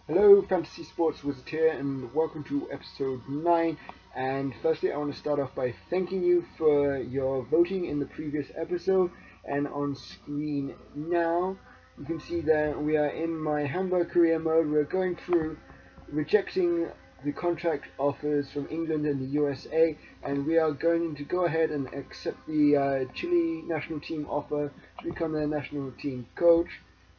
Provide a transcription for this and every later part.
Hello, Fantasy Sports Wizard here, and welcome to episode 9. And firstly, I want to start off by thanking you for your voting in the previous episode. And on screen now, you can see that we are in my Hamburger career mode. We're going through rejecting the contract offers from England and the USA, and we are going to go ahead and accept the Chile national team offer to become their national team coach.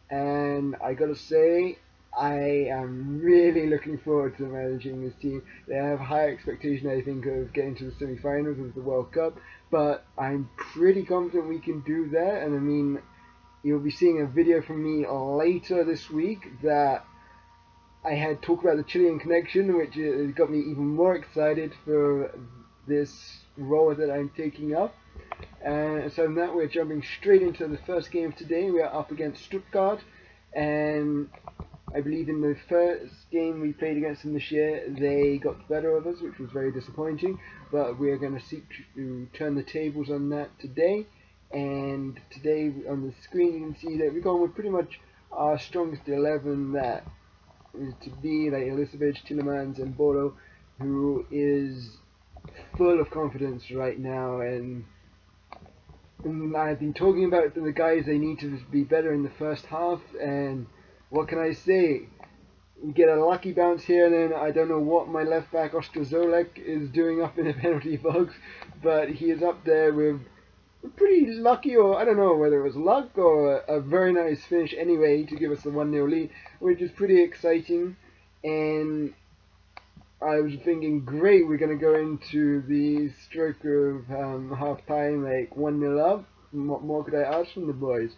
And I gotta say, I am really looking forward to managing this team. They have high expectation, I think, of getting to the semi-finals of the World Cup, but I'm pretty confident we can do that. And I mean, you'll be seeing a video from me later this week that I had talked about the Chilean connection, which got me even more excited for this role that I'm taking up. So now we're jumping straight into the first game of today. We are up against Stuttgart, and I believe in the first game we played against them this year, they got the better of us, which was very disappointing. But we're going to seek to turn the tables on that today. And today on the screen you can see that we're going with pretty much our strongest 11 that is to be, like Elizabeth, Tillemans and Bodo, who is full of confidence right now. And I've been talking about the guys they need to be better in the first half, and what can I say? We get a lucky bounce here, and then I don't know what my left back Ostrozolek is doing up in the penalty box, but he is up there with pretty lucky, or I don't know whether it was luck or a very nice finish anyway to give us the 1-0 lead, which is pretty exciting. And I was thinking, great, we're going to go into the stroke of half time like 1-0 up. What more could I ask from the boys?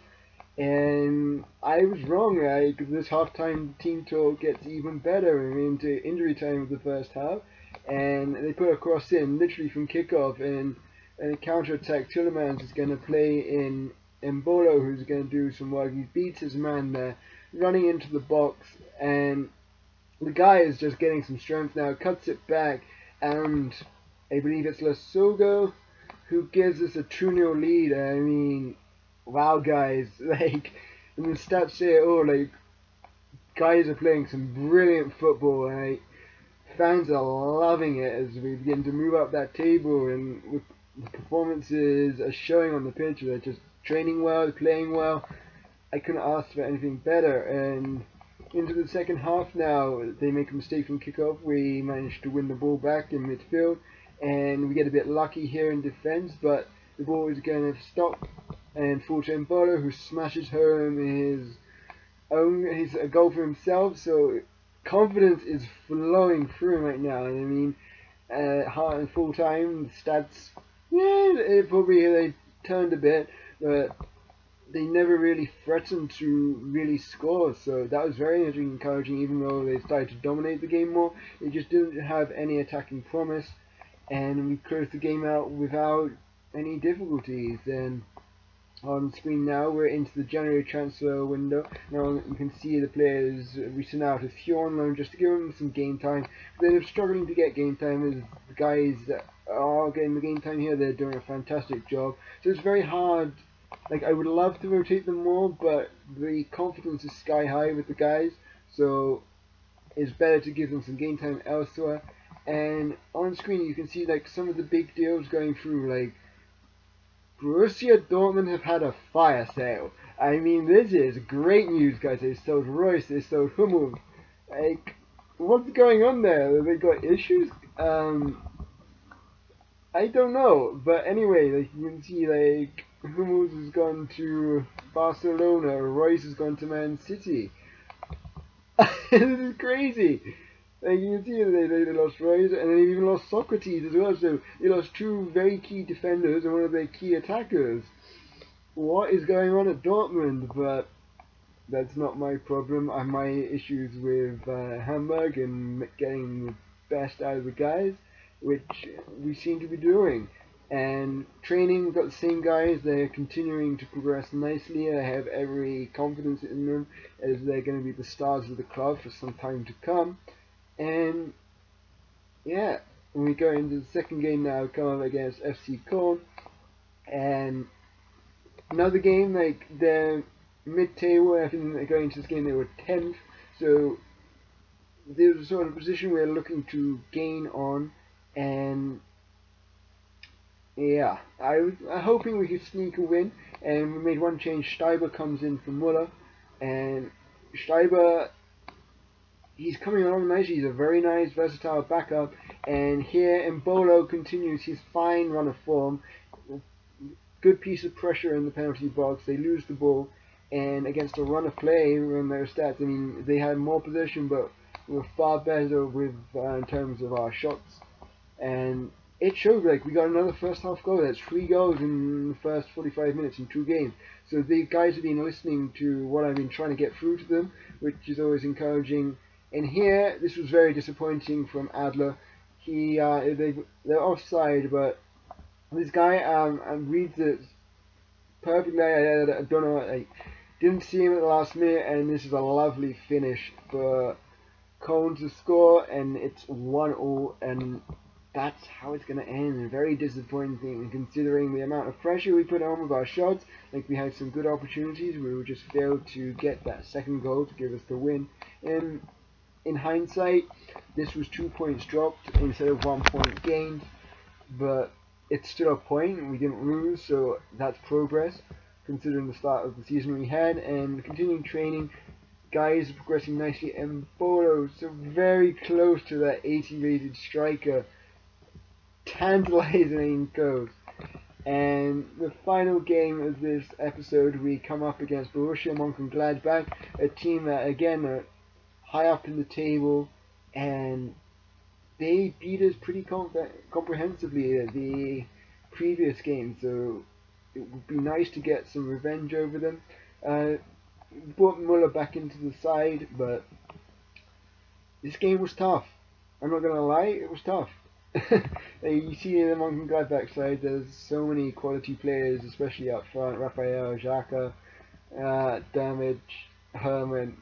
And I was wrong. This halftime team talk gets even better into injury time of the first half, and they put a cross in literally from kickoff, and a counter attack. Tillemans is going to play in Embolo, who's going to do some work. He beats his man there, running into the box, and the guy is just getting some strength now. Cuts it back, and I believe it's Lasogo who gives us a 2-0 lead. I mean, wow, guys, like, and the stats say, oh, like, guys are playing some brilliant football, and like, fans are loving it as we begin to move up that table, and with the performances are showing on the pitch. They're just training well, playing well. I couldn't ask for anything better. And into the second half now, they make a mistake from kickoff. We manage to win the ball back in midfield, and we get a bit lucky here in defence, but the ball is going to stop and fall to Embolo, who smashes home his a goal for himself. So confidence is flowing through right now. And I mean, hard and full time stats, yeah, they turned a bit, but they never really threatened to really score. So that was very encouraging. Even though they started to dominate the game more, they just didn't have any attacking promise, and we closed the game out without any difficulties. And on screen now, we're into the January transfer window. Now you can see the players we sent out as Fjord loan just to give them some game time. They're struggling to get game time. As the guys that are getting the game time here, they're doing a fantastic job. So it's very hard. Like, I would love to rotate them more, but the confidence is sky high with the guys. So it's better to give them some game time elsewhere. And on screen you can see like some of the big deals going through, like Borussia Dortmund have had a fire sale. I mean, this is great news, guys. They sold Royce, they sold Hummel. Like, what's going on there? Have they got issues? I don't know. But anyway, like, you can see, like, Hummels has gone to Barcelona, Royce has gone to Man City. This is crazy. Like, you can see they lost Royce, and they even lost Socrates as well. So they lost two very key defenders and one of their key attackers. What is going on at Dortmund? But that's not my problem. My issues with Hamburg and getting the best out of the guys, which we seem to be doing. And training, we've got the same guys. They're continuing to progress nicely. I have every confidence in them as they're going to be the stars of the club for some time to come. And yeah, when we go into the second game now, come up against FC Köln, and another game, like, they're mid-table. I think they're going into this game they were 10th, so there's a sort of position we're looking to gain on, and yeah, I'm hoping we could sneak a win. And we made one change. Steiber comes in for Muller, and Steiber, he's coming along nicely. He's a very nice, versatile backup. And here Mbolo continues his fine run of form. Good piece of pressure in the penalty box. They lose the ball, and against a run of play, on their stats, I mean, they had more possession, but we were far better with in terms of our shots. And it showed. Like, we got another first half goal. That's 3 goals in the first 45 minutes in 2 games. So the guys have been listening to what I've been trying to get through to them, which is always encouraging. And here, this was very disappointing from Adler. They're offside, but this guy reads it perfectly. I don't know. I didn't see him at the last minute, and this is a lovely finish for Cohen to score, and it's 1-1, and that's how it's going to end. And very disappointing considering the amount of pressure we put on with our shots. Like, we had some good opportunities, we just failed to get that second goal to give us the win. And in hindsight, this was 2 points dropped instead of 1 point gained, but it's still a point. We didn't lose, so that's progress considering the start of the season we had. And continuing training, guys are progressing nicely. And Bodo, so very close to that 80 rated striker. Tantalizing goals. And the final game of this episode, we come up against Borussia Mönchengladbach, a team that again are high up in the table, and they beat us pretty comprehensively at the previous game, so it would be nice to get some revenge over them. Brought Muller back into the side, but this game was tough. I'm not going to lie, it was tough. You see in the Mönchengladbach side, there's so many quality players, especially up front. Raphael, Xhaka, Damage, Herman.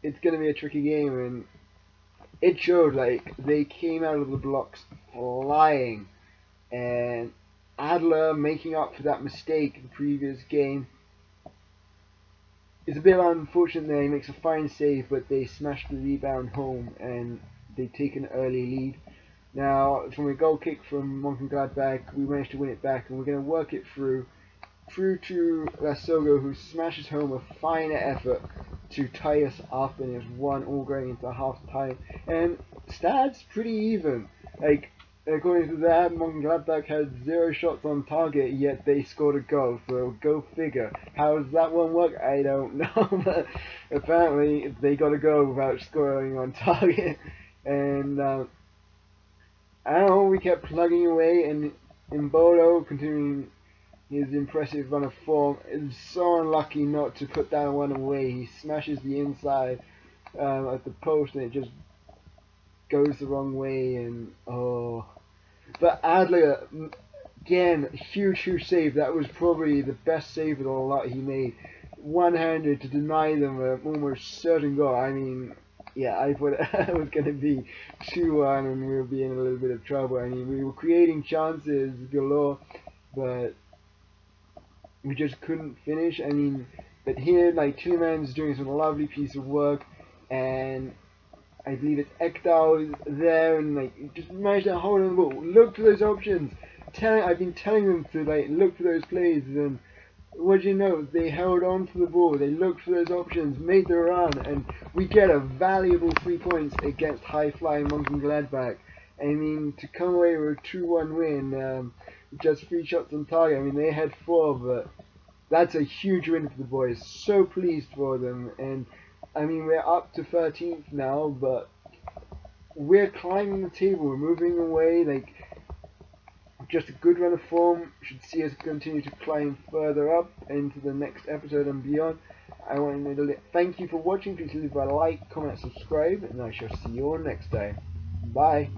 It's going to be a tricky game, and it showed. Like, they came out of the blocks flying, and Adler making up for that mistake in the previous game. It's a bit unfortunate there. He makes a fine save, but they smashed the rebound home, and they take an early lead. Now, from a goal kick from Mönchengladbach, we managed to win it back, and we're going to work it through to Lassogo, who smashes home a fine effort to tie us up, and it's 1-1 going into half time. And stats pretty even. Like, according to that, Mönchengladbach had 0 shots on target, yet they scored a goal. So go figure. How does that one work? I don't know, but apparently they got a goal without scoring on target. And I don't know, we kept plugging away, and Mbolo, continuing his impressive run of form, is so unlucky not to put that one away. He smashes the inside at the post, and it just goes the wrong way, and oh. But Adler, again, huge save. That was probably the best save of the lot he made. One-handed to deny them an almost certain goal. I mean, yeah, I thought it was going to be 2-1 and we would be in a little bit of trouble. I mean, we were creating chances galore, but we just couldn't finish. I mean, but here, like, Tielemans doing some lovely piece of work, and I believe it's Ekdal is there, and like just managed to hold on the ball. Look for those options. I've been telling them to like look for those plays, and what do you know? They held on to the ball. They looked for those options, made the run, and we get a valuable 3 points against high-flying Mönchengladbach. I mean, to come away with a 2-1 win, just 3 shots on target. I mean, they had 4, but that's a huge win for the boys. So pleased for them, and I mean, we're up to 13th now, but we're climbing the table. We're moving away. Like, just a good run of form should see us continue to climb further up into the next episode and beyond. I want to thank you for watching. Please leave a like, comment, subscribe, and I shall see you all next time. Bye.